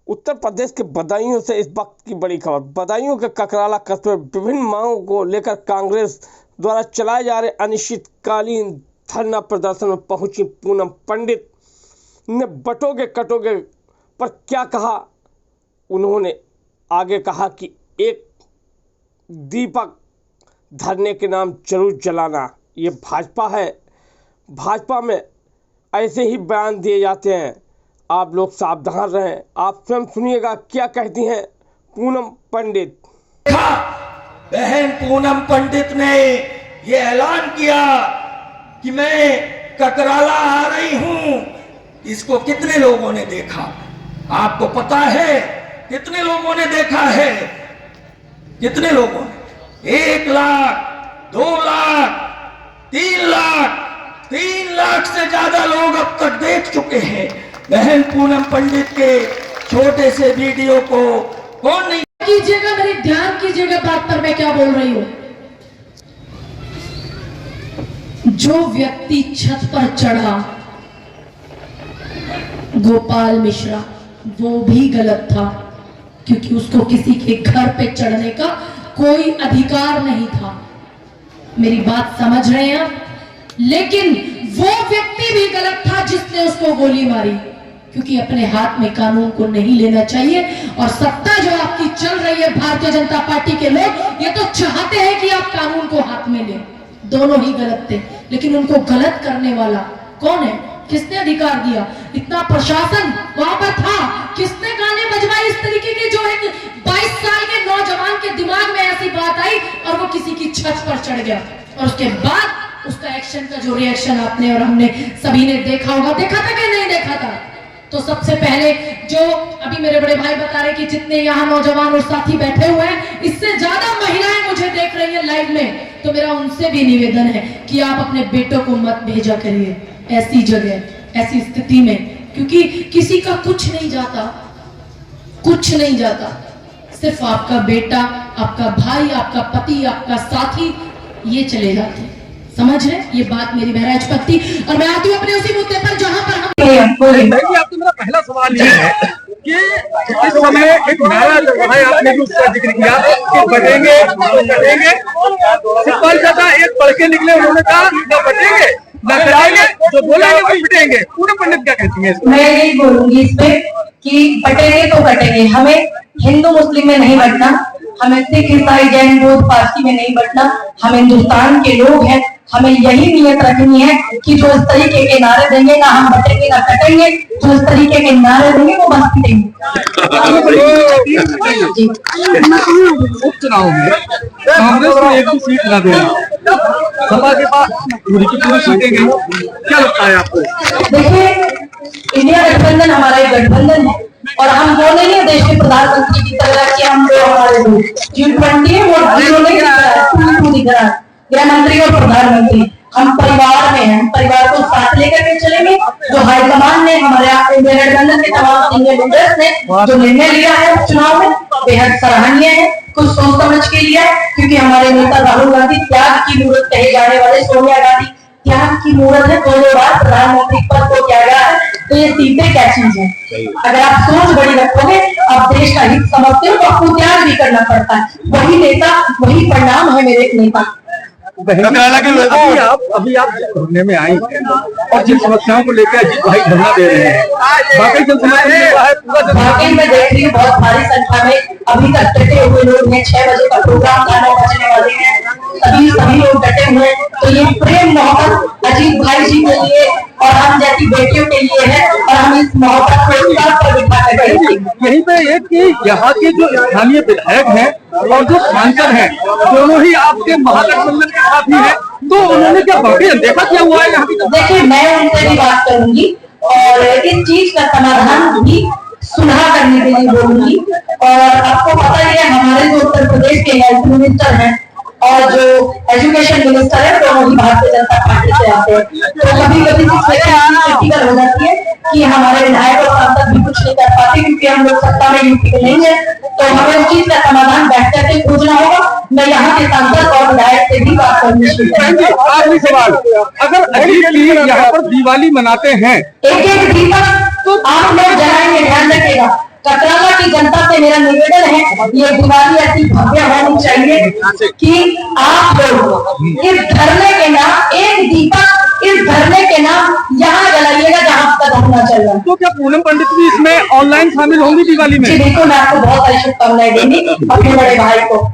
उत्तर प्रदेश के बदायूं से इस वक्त की बड़ी खबर। बदायूं के ककराला कस्बे में विभिन्न मांगों को लेकर कांग्रेस द्वारा चलाए जा रहे अनिश्चितकालीन धरना प्रदर्शन में पहुंची पूनम पंडित ने बटोगे कटोगे पर क्या कहा। उन्होंने आगे कहा कि एक दीपक धरने के नाम जरूर जलाना, ये भाजपा है। भाजपा में ऐसे ही बयान दिए जाते हैं, आप लोग सावधान रहें। आप स्वयं सुनिएगा क्या कहती हैं पूनम पंडित। बहन पूनम पंडित ने ये ऐलान किया कि मैं ककराला आ रही हूं। इसको कितने लोगों ने देखा? आपको पता है कितने लोगों ने देखा है? कितने लोगों ने? 1 लाख, 2 लाख, 3 लाख, 3 लाख से ज्यादा लोग अब तक देख चुके हैं बहन पूनम पंडित के छोटे से वीडियो को। कौन नहीं कीजिएगा, मेरी ध्यान कीजिएगा बात पर मैं क्या बोल रही हूं। जो व्यक्ति छत पर चढ़ा गोपाल मिश्रा, वो भी गलत था क्योंकि उसको किसी के घर पे चढ़ने का कोई अधिकार नहीं था। मेरी बात समझ रहे हैं आप? लेकिन वो व्यक्ति भी गलत था जिसने उसको गोली मारी, क्योंकि अपने हाथ में कानून को नहीं लेना चाहिए। और सत्ता जो आपकी चल रही है भारतीय जनता पार्टी के लोग ये तो चाहते हैं कि आप कानून को हाथ में लें। दोनों ही गलत थे, लेकिन उनको गलत करने वाला कौन है? किसने अधिकार दिया? इतना प्रशासन वहां पर था, किसने गाने बजवाए इस तरीके के जो एक 22 साल के नौजवान के दिमाग में ऐसी बात आई और वो किसी की छत पर चढ़ गया। और उसके बाद उसका एक्शन का जो रिएक्शन आपने और हमने सभी ने देखा होगा। देखा था कि नहीं देखा था? तो सबसे पहले जो अभी मेरे बड़े भाई बता रहे कि जितने यहाँ नौजवान और साथी बैठे हुए हैं, इससे ज्यादा महिलाएं मुझे देख रही है लाइव में, तो मेरा उनसे भी निवेदन है कि आप अपने बेटों को मत भेजा करिए ऐसी जगह, ऐसी स्थिति में, क्योंकि किसी का कुछ नहीं जाता, कुछ नहीं जाता। सिर्फ आपका बेटा, आपका भाई, आपका पति, आपका साथी, ये चले जाते हैं। समझ रहे? ये बात मेरी बहराइच पर थी और मैं आती हूँ अपने उसी मुद्दे पर जहां पर हम आपसे मेरा पहला सवाल ये है कि इस समय एक नारा चल रहा है, आपने भी उसका जिक्र किया कि बटेंगे तो कटेंगे। सिंपल सा एक पढ़ के निकले, उन्होंने कहा न बटेंगे न कटाएंगे, जो बोलेंगे वही पिटेंगे। पूनम पंडित क्या कहती है? मैं यही बोलूंगी इस पे कि बटेंगे तो कटेंगे। हमें हिंदू मुस्लिम में नहीं बटना, हमें सिख ईसाई जैन बौद्ध पारसी में नहीं बटना। हम हिंदुस्तान के लोग हैं, हमें यही नियत रखनी है कि जो इस तरीके के नारे देंगे, ना हम बटेंगे ना कटेंगे, जो इस तरीके के नारे देंगे वो बस पिटेंगे। उपचुनाव में कांग्रेस को एक भी सीट न देना, सपा के पास पूरी की पूरी सीटें गई, क्या लगता है आपको? देखिए, इंडिया गठबंधन हमारा एक गठबंधन है और हम वो नहीं है देश के प्रधानमंत्री की तरह कि हम हमारे G20 है वो जीरो नहीं दिख रहा है। गृह मंत्री और प्रधानमंत्री हम परिवार में हैं, परिवार को साथ लेकर के चलेंगे। जो हाईकमान ने हमारे इंडिया गठबंधन के तमाम सीनियर लीडर्स ने जो निर्णय लिया है चुनाव में, बेहद सराहनीय है। कुछ सोच समझ के लिया, क्योंकि हमारे नेता राहुल गांधी त्याग की मूर्त कहे जाने वाले सोनिया गांधी त्याग की मूर्त है। 2 बार प्रधानमंत्री पद को त्यागा है, तो ये सीटें क्या चीज है? अगर आप सोच बड़ी रखोगे, आप देश का हित समझते हो, तो आपको त्याग भी करना पड़ता है। वही नेता, वही परिणाम है मेरे नेता। अभी आप धरने में आई हैं और जिन समस्याओं को लेकर अजीत भाई धरना दे रहे हैं, वाकई वाकई में देख रही हूँ बहुत भारी संख्या में अभी तक डटे हुए लोग हैं। 6 बजे का प्रोग्राम 9 बजने वाले हैं, सभी लोग डटे हुए हैं। तो ये प्रेम मोहब्बत अजीत भाई जी के लिए और हम जैसी बेटियों के लिए है और हम इस मोहब्बत को साथ पर बिठा कर यहीं पे एक कि यहाँ के जो स्थानीय विधायक हैं और जो सांसद हैं, दोनों ही आपके महागठबंधन के साथ ही हैं, तो उन्होंने क्या बाकी देखा क्या हुआ है यहाँ? देखिए, मैं उनसे भी बात करूंगी और इस चीज का समाधान भी सुलह करने के लिए बोलूंगी। और आपको पता ही है हमारे जो उत्तर प्रदेश के हेल्थ मिनिस्टर हैं और जो एजुकेशन मिनिस्टर है, दोनों ही भारतीय जनता पार्टी से आते हैं। तो कभी कभी क्रिटिकल हो जाती है कि हमारे विधायक और सांसद भी कुछ नहीं कर पाते क्योंकि हम लोग सत्ता में यूपी के नहीं है। तो हमें उस चीज का समाधान बैठ करके खोजना होगा। मैं यहाँ के सांसद और विधायक से भी बात करनी। आखिरी सवाल, अगर अजीत जी यहाँ पर दिवाली मनाते हैं, एक दीपक तो आप लोग जलाएंगे, ध्यान रखिएगा। ककराला की जनता से मेरा निवेदन है, ये दिवाली ऐसी भव्य होनी चाहिए कि आप लोग इस धरने के नाम एक दीपक इस धरने के नाम यहाँ जलाइएगा जहाँ आपका धरना चल रहा है। तो क्या पूनम पंडित भी इसमें ऑनलाइन शामिल होंगी दिवाली में? जी बिल्कुल, मैं आपको बहुत सारी शुभकामनाएं देंगी अपने बड़े भाई को।